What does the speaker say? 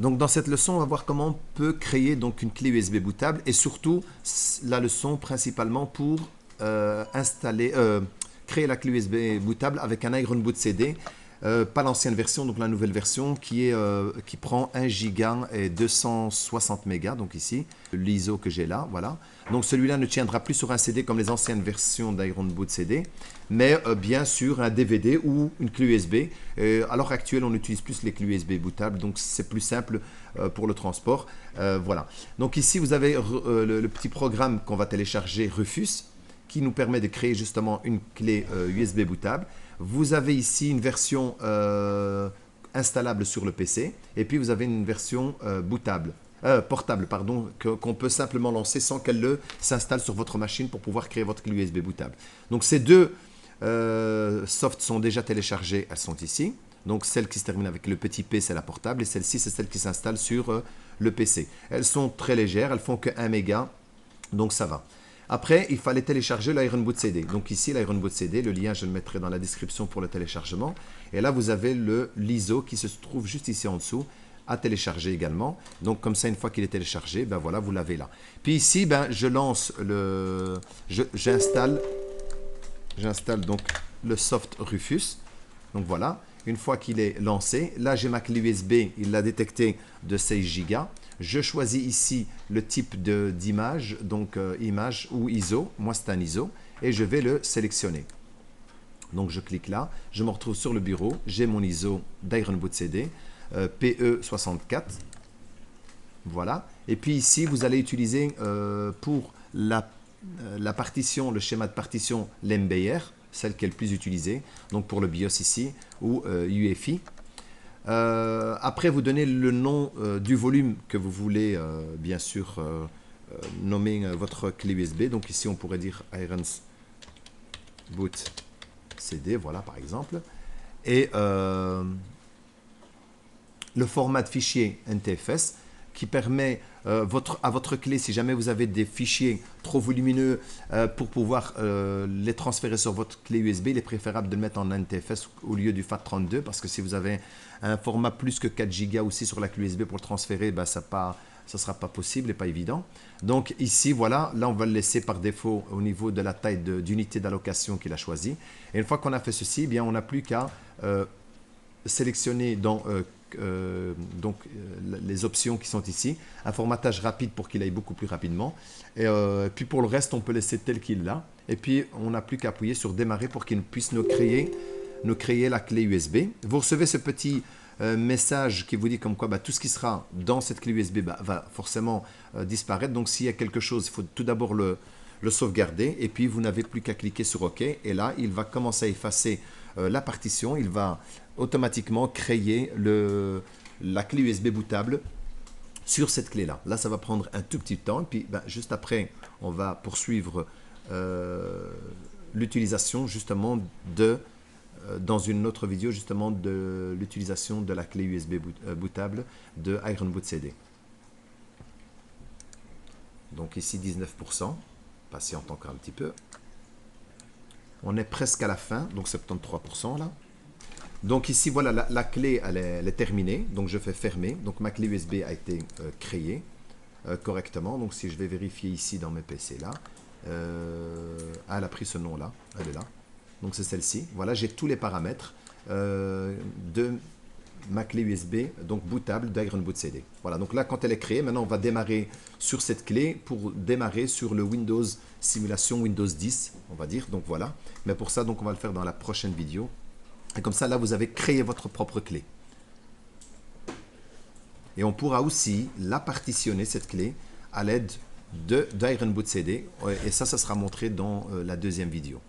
Donc dans cette leçon, on va voir comment on peut créer donc une clé USB bootable et surtout la leçon principalement pour créer la clé USB bootable avec un Iron Boot CD, pas l'ancienne version, donc la nouvelle version qui prend 1 giga et 260 mégas, donc ici, l'ISO que j'ai là, voilà. Donc celui-là ne tiendra plus sur un CD comme les anciennes versions d'Iron Boot CD, mais bien sûr un DVD ou une clé USB. À l'heure actuelle, on utilise plus les clés USB bootables, donc c'est plus simple pour le transport. Voilà. Donc ici, vous avez le petit programme qu'on va télécharger, Rufus, qui nous permet de créer justement une clé USB bootable. Vous avez ici une version installable sur le PC et puis vous avez une version portable, pardon, qu'on peut simplement lancer sans qu'elle s'installe sur votre machine pour pouvoir créer votre clé USB bootable. Donc ces deux softs sont déjà téléchargés, elles sont ici. Donc celle qui se termine avec le petit P, c'est la portable et celle-ci, c'est celle qui s'installe sur le PC. Elles sont très légères, elles font que 1 méga, donc ça va. Après, il fallait télécharger l'Iron Boot CD. Donc ici, l'Iron Boot CD, le lien, je le mettrai dans la description pour le téléchargement. Et là, vous avez l'ISO qui se trouve juste ici en dessous à télécharger également. Donc comme ça, une fois qu'il est téléchargé, ben voilà, vous l'avez là. Puis ici, ben, je lance j'installe donc le soft Rufus. Donc voilà, une fois qu'il est lancé, là j'ai ma clé USB, il l'a détecté de 16 Go. Je choisis ici le type d'image, donc image ou ISO, moi c'est un ISO, et je vais le sélectionner. Donc je clique là, je me retrouve sur le bureau, j'ai mon ISO d'Iron Boot CD, PE64, voilà. Et puis ici, vous allez utiliser pour la partition, le schéma de partition, l'MBR, celle qui est le plus utilisée, donc pour le BIOS ici, ou UEFI. Après, vous donnez le nom du volume que vous voulez, bien sûr, nommer votre clé USB. Donc ici, on pourrait dire Iron Boot CD, voilà, par exemple. Et le format de fichier NTFS qui permet à votre clé, si jamais vous avez des fichiers trop volumineux pour pouvoir les transférer sur votre clé USB, il est préférable de le mettre en NTFS au lieu du FAT32 parce que si vous avez un format plus que 4 Go aussi sur la clé USB pour le transférer, ben, ça ne sera pas possible et pas évident. Donc ici, voilà, là on va le laisser par défaut au niveau de la taille d'unité d'allocation qu'il a choisi. Et une fois qu'on a fait ceci, eh bien, on n'a plus qu'à sélectionner dans les options qui sont ici, un formatage rapide pour qu'il aille beaucoup plus rapidement, et puis pour le reste on peut laisser tel qu'il l'a, et puis on n'a plus qu'à appuyer sur démarrer pour qu'il puisse nous créer la clé USB. Vous recevez ce petit message qui vous dit comme quoi bah, tout ce qui sera dans cette clé USB bah, va forcément disparaître, donc s'il y a quelque chose, il faut tout d'abord le sauvegarder, et puis vous n'avez plus qu'à cliquer sur OK, et là il va commencer à effacer la partition, il va automatiquement créer la clé USB bootable sur cette clé là. Là ça va prendre un tout petit temps, et puis ben, juste après on va poursuivre l'utilisation justement dans une autre vidéo justement de l'utilisation de la clé USB bootable de Iron Boot CD. Donc ici 19%, patiente encore un petit peu. On est presque à la fin, donc 73% là. Donc ici, voilà, la clé, elle est terminée. Donc je fais fermer. Donc ma clé USB a été créée correctement. Donc si je vais vérifier ici dans mes PC là, elle a pris ce nom-là, elle est là. Donc c'est celle-ci. Voilà, j'ai tous les paramètres de ma clé USB, donc bootable d'Iron Boot CD. Voilà, donc là quand elle est créée, maintenant on va démarrer sur cette clé pour démarrer sur le Windows simulation Windows 10, on va dire. Donc voilà, mais pour ça donc on va le faire dans la prochaine vidéo. Et comme ça là vous avez créé votre propre clé. Et on pourra aussi la partitionner cette clé à l'aide d'Iron Boot CD. Et ça sera montré dans la deuxième vidéo.